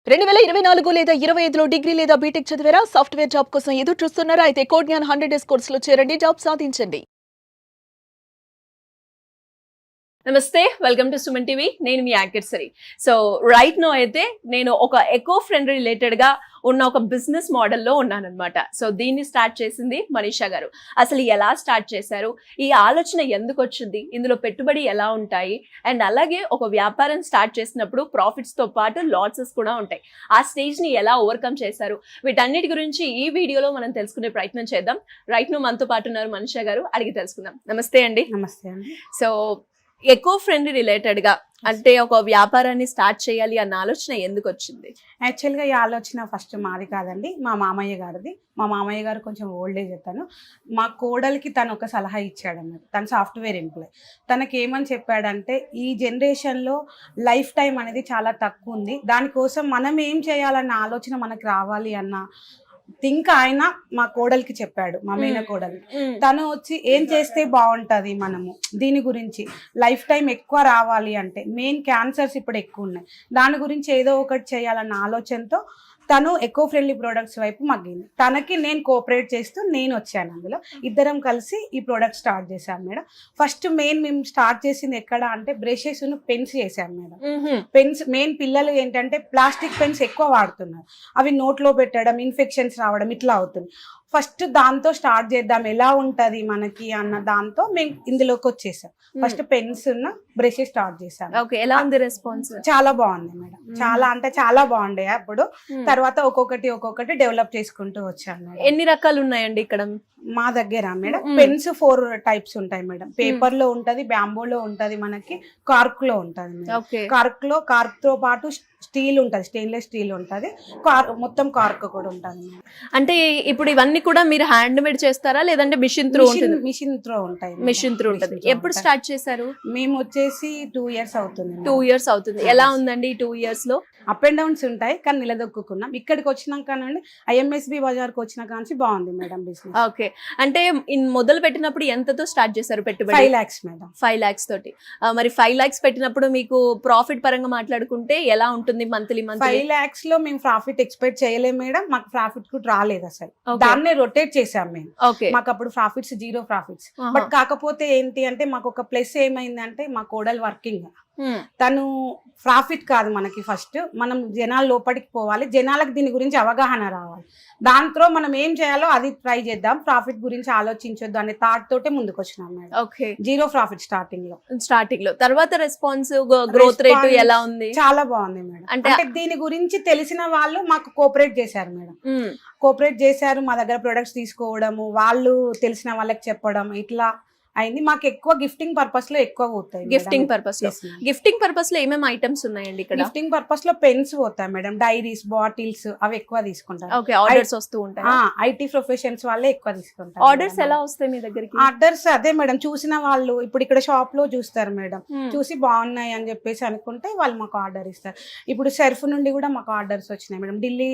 2024 లేదా 25లో డిగ్రీ లేదా బీటెక్ చదివారా? సాఫ్ట్‌వేర్ జాబ్ కోసం ఎదురు చూస్తున్నారా? అయితే కోడ్ జ్ఞాన్ 100 డేస్ కోర్సులో చేరండి, జాబ్ సాధించండి. నమస్తే, వెల్కమ్ టు సుమన్ టీవీ. నేను మీ యాంకర్ సరి. సో రైట్ నో అయితే నేను ఒక ఎకో ఫ్రెండ్ రిలేటెడ్ గా ఉన్న ఒక బిజినెస్ మోడల్లో ఉన్నానన్నమాట. సో దీన్ని స్టార్ట్ చేసింది మనీషా గారు. అసలు ఎలా స్టార్ట్ చేశారు, ఈ ఆలోచన ఎందుకు వచ్చింది, ఇందులో పెట్టుబడి ఎలా ఉంటాయి, అండ్ అలాగే ఒక వ్యాపారం స్టార్ట్ చేసినప్పుడు ప్రాఫిట్స్ తో పాటు లాసెస్ కూడా ఉంటాయి, ఆ స్టేజ్ ని ఎలా ఓవర్కమ్ చేశారు, వీటన్నిటి గురించి ఈ వీడియోలో మనం తెలుసుకునే ప్రయత్నం చేద్దాం. రైట్ నో మనతో పాటు ఉన్నారు మనీషా గారు, అడిగి తెలుసుకుందాం. నమస్తే అండి. నమస్తే అండి. సో ఎకో ఫ్రెండ్లీ రిలేటెడ్ గా అంటే ఒక వ్యాపారాన్ని స్టార్ట్ చేయాలి అన్న ఆలోచన ఎందుకు వచ్చింది? యాక్చువల్గా ఈ ఆలోచన ఫస్ట్ మాది కాదండి, మా మామయ్య గారిది. మా మామయ్య గారు కొంచెం ఓల్డ్ ఏజ్ తను. మా కోడలికి తను ఒక సలహా ఇచ్చాడు అన్నమాట. తను సాఫ్ట్వేర్ ఎంప్లాయ్. తనకి ఏమని చెప్పాడంటే, ఈ జనరేషన్లో లైఫ్ టైం అనేది చాలా తక్కువ ఉంది, దానికోసం మనం ఏం చేయాలన్న ఆలోచన మనకు రావాలి అన్న థింక్ ఆయన మా కోడలికి చెప్పాడు, మా మేన కోడలికి. తను వచ్చి ఏం చేస్తే బాగుంటుంది, మనము దీని గురించి లైఫ్ టైం ఎక్కువ రావాలి అంటే మెయిన్ క్యాన్సర్స్ ఇప్పుడు ఎక్కువ ఉన్నాయి, దాని గురించి ఏదో ఒకటి చేయాలన్న ఆలోచనతో తను ఎకో ఫ్రెండ్లీ ప్రొడక్ట్స్ వైపు మగ్గింది. తనకి నేను కోఆపరేట్ చేస్తూ నేను వచ్చాను. అందులో ఇద్దరం కలిసి ఈ ప్రోడక్ట్ స్టార్ట్ చేశాం మేడం. ఫస్ట్ మెయిన్ మేము స్టార్ట్ చేసింది ఎక్కడ అంటే బ్రషెస్ పెన్స్ చేసాం మేడం. పెన్స్ మెయిన్ పిల్లలు ఏంటంటే ప్లాస్టిక్ పెన్స్ ఎక్కువ వాడుతున్నారు, అవి నోట్లో పెట్టడం, ఇన్ఫెక్షన్స్ రావడం ఇట్లా అవుతుంది. ఫస్ట్ దాంతో స్టార్ట్ చేద్దాం, ఎలా ఉంటుంది మనకి అన్న దాంతో మేము ఇందులోకి వచ్చేసాం. ఫస్ట్ పెన్స్ ఉన్న బ్రషెస్ స్టార్ట్ చేసాం. ఎలా ఉంది రెస్పాన్స్? చాలా బాగుంది మేడం, చాలా అంటే చాలా బాగుండే. అప్పుడు తర్వాత ఒక్కొక్కటి డెవలప్ చేసుకుంటూ వచ్చాను మేడం. ఎన్ని రకాలు ఉన్నాయండి ఇక్కడ మా దగ్గర మేడం? పెన్స్ 4 టైప్స్ ఉంటాయి మేడం. పేపర్ లో ఉంటది, బ్యాంబోలో ఉంటది, మనకి కార్క్ లో ఉంటది మేడం. కార్క్ తో పాటు స్టీల్ ఉంటది, స్టెయిన్లెస్ స్టీల్ ఉంటది, మొత్తం కార్క్ కూడా ఉంటది మేడం. అంటే ఇప్పుడు ఇవన్నీ కూడా మీరు హ్యాండ్ మేడ్ చేస్తారా లేదంటే మిషన్ త్రూ ఉంటుంది? మిషన్ త్రూ ఉంటాయి. మిషన్ త్రూ ఉంటుంది. ఎప్పుడు స్టార్ట్ చేశారు? మేము వచ్చేసి 2 years అవుతుంది. 2 years అవుతుంది. ఎలా ఉందండి 2 years లో? అప్ అండ్ డౌన్స్ ఉంటాయి, కానీ నిలదొక్కున్నాం. ఇక్కడికి వచ్చినాక నుండి IMSB బజార్కి వచ్చిన కానీ బాగుంది మేడం బిజినెస్. ఓకే, అంటే మొదలు పెట్టినప్పుడు ఎంతతో స్టార్ట్ చేశారు పెట్టుబడి? 5 lakhs మేడం. 5 lakhs తోటి. మరి 5 lakhs పెట్టినప్పుడు మీకు ప్రాఫిట్ పరంగా మాట్లాడుకుంటే ఎలా ఉంటుంది మంత్లీ? 5 lakhs లో మేము ప్రాఫిట్ ఎక్స్పెక్ట్ చేయలేము మేడం. మాకు ప్రాఫిట్ కూడా రాలేదు అసలు. దాన్నే రొటేట్ చేసాం మేము. మాకు అప్పుడు ప్రాఫిట్స్ 0 ప్రాఫిట్స్. బట్ కాకపోతే ఏంటి అంటే మాకు ఒక ప్లస్ ఏమైందంటే, మా కోడలు వర్కింగ్, తను ప్రాఫిట్ కాదు మనకి, ఫస్ట్ మనం జనాల లోపలికి పోవాలి, జనాలకు దీని గురించి అవగాహన రావాలి, దాంట్లో మనం ఏం చేయాలో అది ట్రై చేద్దాం, ప్రాఫిట్ గురించి ఆలోచించొద్దు అనే థాట్ తోటే ముందుకు వచ్చినాం మేడం. ఓకే, 0 ప్రాఫిట్ స్టార్టింగ్ లో. తర్వాత రెస్పాన్స్, గ్రోత్ రేట్ ఎలా ఉంది? చాలా బాగుంది మేడం. అంటే దీని గురించి తెలిసిన వాళ్ళు మాకు కోఆపరేట్ చేశారు మేడం. కోఆపరేట్ చేశారు, మా దగ్గర ప్రొడక్ట్స్ తీసుకోవడము, వాళ్ళు తెలిసిన వాళ్ళకి చెప్పడం, ఇట్లా అయింది. మాకు ఎక్కువ గిఫ్టింగ్ పర్పస్ లో ఎక్కువ పోతాయి. గిఫ్టింగ్ పర్పస్ లో ఏమేమి ఐటమ్స్ ఉన్నాయండి ఇక్కడ? గిఫ్టింగ్ పర్పస్ లో పెన్స్ పోతాయి మేడం, డైరీస్, బాటిల్స్ అవి ఎక్కువ తీసుకుంటారు. ఓకే, ఆర్డర్స్ వస్తూ ఉంటాయి. IT ప్రొఫెషన్స్ వాళ్ళే ఎక్కువ తీసుకుంటారు. ఆర్డర్స్ ఎలా వస్తాయి మీ దగ్గరికి? ఆర్డర్స్ అదే మేడం, చూసిన వాళ్ళు ఇప్పుడు ఇక్కడ షాప్ లో చూస్తారు మేడం, చూసి బాగున్నాయి అని చెప్పేసి అనుకుంటే వాళ్ళు మాకు ఆర్డర్ ఇస్తారు. ఇప్పుడు సర్ఫ్ నుండి కూడా మాకు ఆర్డర్స్ వచ్చినాయి మేడం, ఢిల్లీ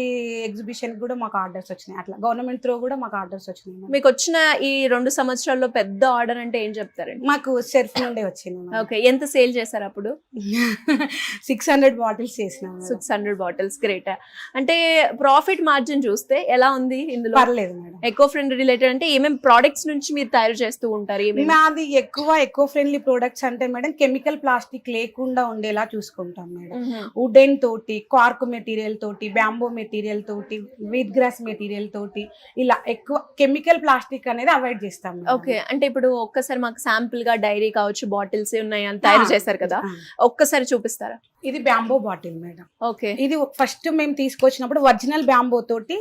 ఎగ్జిబిషన్ కూడా మాకు ఆర్డర్స్ వచ్చినాయి, అట్లా గవర్నమెంట్ త్రూ కూడా మాకు ఆర్డర్స్ వచ్చినాయి. మీకు వచ్చిన ఈ 2 సంవత్సరాల్లో పెద్ద ఆర్డర్ అంటే ఏం చెప్తారండి? మాకు సర్ఫ్ నుండే వచ్చింది. ఓకే, ఎంత సేల్ చేశారు అప్పుడు? 600 బాటిల్స్ చేసినాం. 600 బాటిల్స్, గ్రేట్. అంటే ప్రాఫిట్ మార్జిన్ చూస్తే ఎలా ఉంది ఇందులో? పర్లేదు మేడం. ఎకో ఫ్రెండ్లీ రిలేటెడ్ అంటే ఏమేమి ప్రొడక్ట్స్ నుంచి మీరు తయారు చేస్తూ ఉంటారు? మాది ఎక్కువ ఎకో ఫ్రెండ్లీ ప్రొడక్ట్స్ అంటే మేడం, కెమికల్ ప్లాస్టిక్ లేకుండా ఉండేలా చూసుకుంటాం మేడం. వుడెన్ తోటి, కార్క్ మెటీరియల్ తోటి, బ్యాంబో మెటీరియల్ తోటి, వీట్ గ్రాస్ మెటీరియల్ తోటి, ఇలా ఎక్కువ కెమికల్ ప్లాస్టిక్ అనేది అవాయిడ్ చేస్తాం. ఓకే, అంటే ఇప్పుడు ఒక్కసారి మాకు శాంపుల్ గా డైరీ కావచ్చు, బాటిల్స్ ఉన్నాయి అని తయారు చేశారు కదా, ఒక్కసారి చూపిస్తారా? ఇది బ్యాంబో బాటిల్ మేడం. ఓకే, ఇది ఫస్ట్ మేము తీసుకొచ్చినప్పుడు ఒరిజినల్ బ్యాంబో తోటి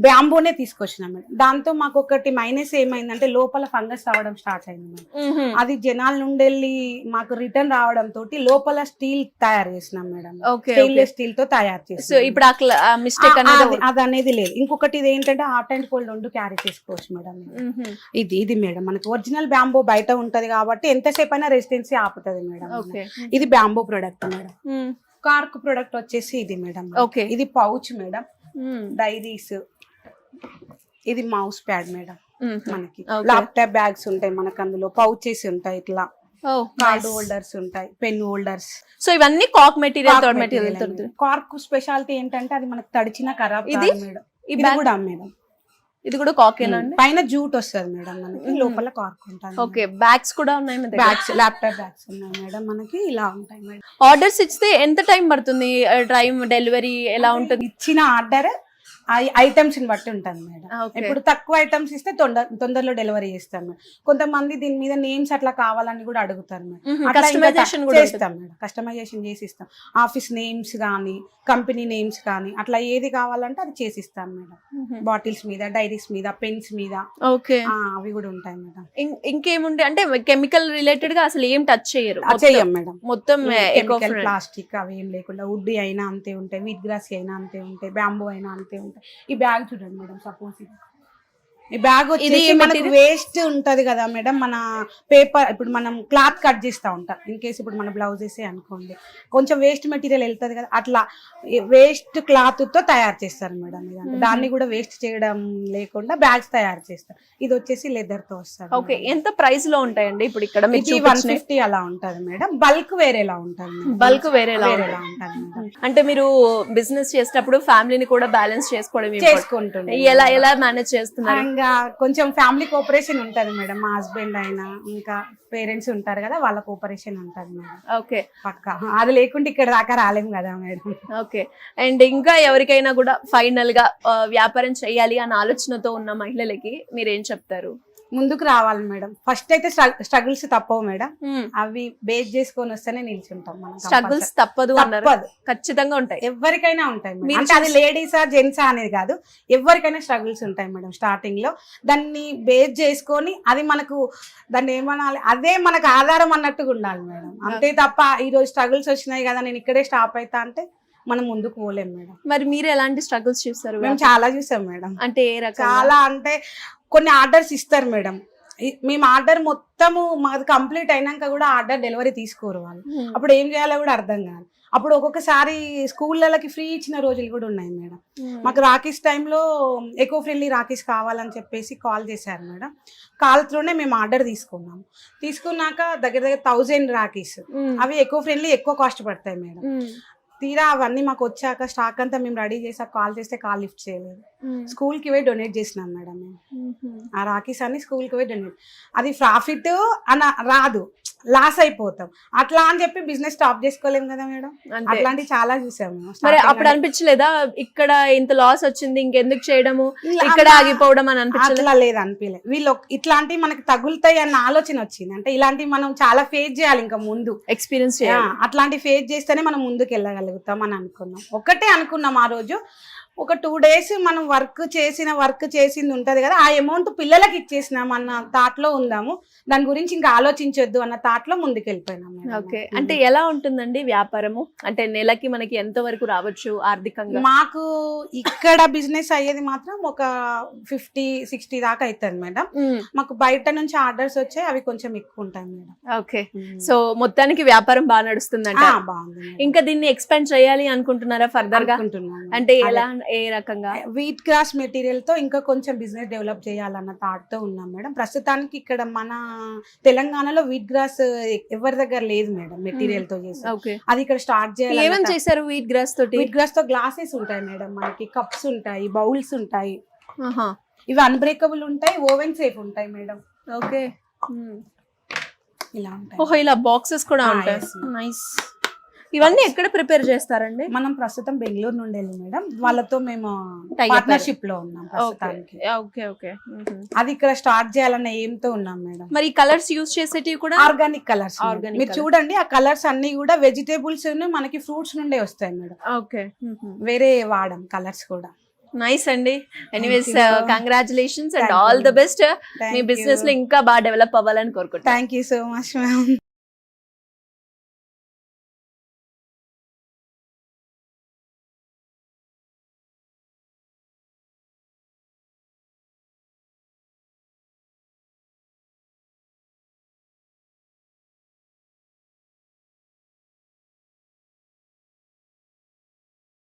బ్యాంబోనే తీసుకొచ్చినాం మేడం. దాంతో మాకు ఒకటి మైనస్ ఏమైందంటే, లోపల ఫంగస్ రావడం స్టార్ట్ అయింది మేడం. అది జనాల నుండి వెళ్ళి మాకు రిటర్న్ రావడం తోటి లోపల స్టీల్ తయారు చేసినాం మేడం. స్టెయిన్లెస్ స్టీల్ తో తయారు చేసి ఇప్పుడు అది అనేది లేదు. ఇంకొకటి ఇది ఏంటంటే, హాట్ అండ్ కోల్డ్ 2 క్యారీ చేసుకోవచ్చు మేడం. ఇది మేడం మనకి ఒరిజినల్ బ్యాంబో బయట ఉంటది కాబట్టి ఎంతసేపు అయినా రెసిడెన్సీ ఆపుతుంది మేడం. ఇది bamboo product madam. Cork product వచ్చేసి ఇది మేడం. ఇది పౌచ్ మేడం, డైరీస్, ఇది మౌస్ ప్యాడ్ మేడం. మనకి ల్యాప్టాప్ బ్యాగ్స్ ఉంటాయి, మనకు అందులో పౌచెస్ ఉంటాయి, ఇట్లా కార్డ్ హోల్డర్స్ ఉంటాయి, పెన్ హోల్డర్స్. సో ఇవన్నీ కాక్ మెటీరియల్, థర్డ్ మెటీరియల్ దొరుకుతుంది. కార్క్ స్పెషాలిటీ ఏంటంటే అది మనకు తడిచిన ఖరాబ్ ఇది? కాదు మేడం. ఈ ఇది బ్యాగ్ కూడా మేడం, ఇది కూడా కాకేనా అండి? పైన జూట్ వస్తుంది మేడం మనకి, లోపల కార్క్ ఉంటుంది. ఓకే, బ్యాగ్స్ కూడా ఉన్నాయి మన దగ్గర. బ్యాగ్స్, ల్యాప్టాప్ బ్యాగ్స్ ఉన్నాయి మేడం మనకి, ఇలా ఉంటాయి మేడం. ఆర్డర్స్ ఇస్తే ఎంత టైం పడుతుంది? టైం డెలివరీ ఎలా ఉంటుంది? ఇచ్చిన ఆర్డర్ ఐటమ్స్ ని బట్టి ఉంటుంది మేడం. Okay. ఇప్పుడు తక్కువ ఐటమ్స్ ఇస్తే తొందరలో డెలివరీ చేస్తాం మేడం. కొంతమంది దీని మీద నేమ్స్ అట్లా కావాలని కూడా అడుగుతారు మేడం. అట్లా ఇంకా కస్టమైజేషన్ కూడా చేస్తాం మేడం, కస్టమైజేషన్ చేసి ఇస్తాం. ఆఫీస్ నేమ్స్ కానీ, కంపెనీ నేమ్స్ కానీ, అట్లా ఏది కావాలంటే అది చేసిస్తాం మేడం. బాటిల్స్ మీద, డైరీస్ మీద, పెన్స్ మీద, ఓకే, అవి కూడా ఉంటాయి మేడం. ఇంకేముండే అంటే కెమికల్ రిలేటెడ్ గా అసలు ఏం టచ్ చేయరు? చెయ్యం మేడం. మొత్తం కెమికల్, ప్లాస్టిక్ అవి ఏం లేకుండా, వుడ్ అయినా అంతే ఉంటాయి, వీట్ గ్రాస్ అయినా అంతే ఉంటాయి, బ్యాంబూ అయినా అంతే ఉంటాయి. ఈ బ్యాగ్ చూడండి మేడం, సపోజ్ ఈ బ్యాగ్ వచ్చేసి మనకు వేస్ట్ ఉంటది కదా మేడం, మన పేపర్ ఇప్పుడు మనం క్లాత్ కట్ చేస్తూ ఉంటాం, ఇన్ కేసు ఇప్పుడు మన బ్లౌజెస్ అనుకోండి, కొంచెం వేస్ట్ మెటీరియల్ వెళ్తుంది కదా, అట్లా వేస్ట్ క్లాత్ తో తయారు చేస్తారు మేడం. ఇదంతా దాన్ని కూడా వేస్ట్ చేయడం లేకుండా బ్యాగ్స్ తయారు చేస్తారు. ఇది వచ్చేసి లెదర్ తో వస్తారు. ఓకే, ఎంత ప్రైస్ లో ఉంటాయండి ఇప్పుడు ఇక్కడ? 150 అలా ఉంటది మేడం. బల్క్ వేరేలా ఉంటది, బల్క్ వేరేలా ఉంటది మేడం. అంటే మీరు బిజినెస్ చేసేటప్పుడు ఫ్యామిలీని కూడా బ్యాలెన్స్ చేసుకోవడం చేసుకుంటుంది. ఎలా మేనేజ్ చేస్తున్నారు? ఇంకా కొంచెం ఫ్యామిలీ కోఆపరేషన్ ఉంటది మేడం. మా హస్బెండ్ అయినా ఇంకా పేరెంట్స్ ఉంటారు కదా, వాళ్ళ కోఆపరేషన్ ఉంటది మేడం. ఓకే, పక్కా. అది లేకుంటే ఇక్కడ దాకా రాలేం కదా మేడం. ఓకే, అండ్ ఇంకా ఎవరికైనా కూడా ఫైనల్ గా వ్యాపారం చేయాలి అన్న ఆలోచనతో ఉన్న మహిళలకి మీరు ఏం చెప్తారు? ముందుకు రావాలి మేడం. ఫస్ట్ అయితే స్ట్రగుల్స్ తప్పవు మేడం, అవి బేస్ చేసుకొని వస్తేనే నిల్చుంటాం మనం. స్ట్రగుల్స్ తప్పదు అన్నారు, ఖచ్చితంగా ఉంటాయి, ఎవరికైనా ఉంటాయి మేడం. అంటే అది లేడీసా జెంట్సా అనేది కాదు, ఎవరికైనా స్ట్రగుల్స్ ఉంటాయి మేడం. స్టార్టింగ్ లో దాన్ని బేస్ చేసుకొని అది మనకు దాన్ని ఏమనాలి, అదే మనకు ఆధారం అన్నట్టుగా ఉండాలి మేడం. అంతే తప్ప ఈ రోజు స్ట్రగుల్స్ వచ్చినాయి కదా నేను ఇక్కడే స్టాప్ అవుతా అంటే మనం ముందుకు పోలేం మేడం. మరి మీరు ఎలాంటి స్ట్రగుల్స్ చూస్తారు? మేము చాలా చూసాం మేడం. అంటే ఏ రకం? చాలా అంటే కొన్ని ఆర్డర్స్ ఇస్తారు మేడం, మేము ఆర్డర్ మొత్తము మాది కంప్లీట్ అయినాక కూడా ఆర్డర్ డెలివరీ తీసుకోరు వాళ్ళు. అప్పుడు ఏం చేయాలో కూడా అర్థం కాదు. అప్పుడు ఒక్కొక్కసారి స్కూళ్ళకి ఫ్రీ ఇచ్చిన రోజులు కూడా ఉన్నాయి మేడం. మాకు రాఖీస్ టైంలో ఎకో ఫ్రెండ్లీ రాఖీస్ కావాలని చెప్పేసి కాల్ చేశారు మేడం. కాల్ త్రూనే మేము ఆర్డర్ తీసుకున్నాము. తీసుకున్నాక దగ్గర 1000 రాఖీస్, అవి ఎకో ఫ్రెండ్లీ ఎక్కువ కాస్ట్ పడతాయి మేడం. తీరా అవన్నీ మాకు వచ్చాక స్టాక్ అంతా మేము రెడీ చేసాక కాల్ చేస్తే కాల్ లిఫ్ట్ చేయలేదు. స్కూల్ కి పోయి డొనేట్ చేసినాం మేడం మేము. ఆ రాఖీస్ అన్ని స్కూల్ కి పోయి డొనేట్, అది ప్రాఫిట్ అని రాదు, లాస్ అయిపోతాం. అట్లా అని చెప్పి బిజినెస్ స్టాప్ చేసుకోలేము కదా మేడం. అట్లాంటివి చాలా చూసాము. మరి అప్పుడు అనిపించలేదా ఇక్కడ ఇంత లాస్ వచ్చింది ఇంకెందుకు చేయడము, ఇక్కడ ఆగిపోవడం అని అనిపించలేదు? అట్లా లేదు, అనిపించలేదు. వీళ్ళు ఇట్లాంటివి మనకి తగులుతాయి అన్న ఆలోచన వచ్చింది. అంటే ఇలాంటివి మనం చాలా ఫేస్ చేయాలి, ఇంకా ముందు ఎక్స్పీరియన్స్ అట్లాంటి ఫేస్ చేస్తేనే మనం ముందుకు వెళ్ళగలుగుతాం అని అనుకున్నాం. ఒకటే అనుకున్నాం ఆ రోజు, ఒక 2 days మనం వర్క్ చేసింది ఉంటది కదా, ఆ అమౌంట్ పిల్లలకి ఇచ్చేసినాం అన్న థాట్ లో ఉందాము. దాని గురించి ఇంకా ఆలోచించొద్దు అన్న థాట్ లో ముందుకు వెళ్ళిపోయినాం. ఓకే, అంటే ఎలా ఉంటుందండి వ్యాపారము? అంటే నెలకి మనకి ఎంత వరకు రావచ్చు ఆర్థికంగా? మాకు ఇక్కడ బిజినెస్ అయ్యేది మాత్రం ఒక 50-60 దాకా అవుతుంది మేడం. మాకు బయట నుంచి ఆర్డర్స్ వచ్చాయి, అవి కొంచెం ఎక్కువ ఉంటాయి మేడం. ఓకే, సో మొత్తానికి వ్యాపారం బాగా నడుస్తుందంట. బాగుంది. ఇంకా దీన్ని ఎక్స్పాండ్ చేయాలి అనుకుంటున్నారా ఫర్దర్ గా? అంటే ఎలా, ఏ రకంగా? వీట్ గ్రాస్ మెటీరియల్ తో ఇంకా కొంచెం బిజినెస్ డెవలప్ చేయాలన్న థాట్ తో ఉన్నాం మేడం. ప్రస్తుతానికి ఇక్కడ మన తెలంగాణలో వీట్ గ్రాస్ ఎవరి దగ్గర లేదు మేడం, మెటీరియల్ తో చేసి. అది ఇక్కడ స్టార్ట్ చేయాలి. ఏమేం చేశారు వీట్ గ్రాస్ తోటి? వీట్ గ్రాస్ తో గ్లాసెస్ ఉంటాయి మేడం, మనకి కప్స్ ఉంటాయి, బౌల్స్ ఉంటాయి, ఇవి అన్బ్రేకబుల్ ఉంటాయి, ఓవెన్ సేఫ్ ఉంటాయి మేడం. ఓకే, ఇలా ఉంటాయి. ఓహో, ఇలా బాక్సెస్ కూడా ఉంటాయి. నైస్. ఇవన్నీ ఎక్కడ ప్రిపేర్ చేస్తారండి? మనం ప్రస్తుతం బెంగళూరు నుండి వెళ్ళి మేడం, వాళ్ళతో మేము పార్ట్నర్షిప్ లో ఉన్నాం ప్రస్తుతానికి. అది ఇక్కడ స్టార్ట్ చేయాలన్న ఏంతో ఉన్నాం మేడం. మరి కలర్స్ యూజ్ చేసేటివి కూడా ఆర్గానిక్ కలర్స్. మీరు చూడండి, ఆ కలర్స్ అన్ని కూడా వెజిటేబుల్స్ మనకి ఫ్రూట్స్ నుండే వస్తాయి మేడం. ఓకే, వేరే వాడం కలర్స్ కూడా. నైస్ అండి. Anyways, congratulations and all the best. Me business లో ఇంకా బాగా డెవలప్ అవ్వాలని కోరుకుంటున్నాను. Thank you so much ma'am.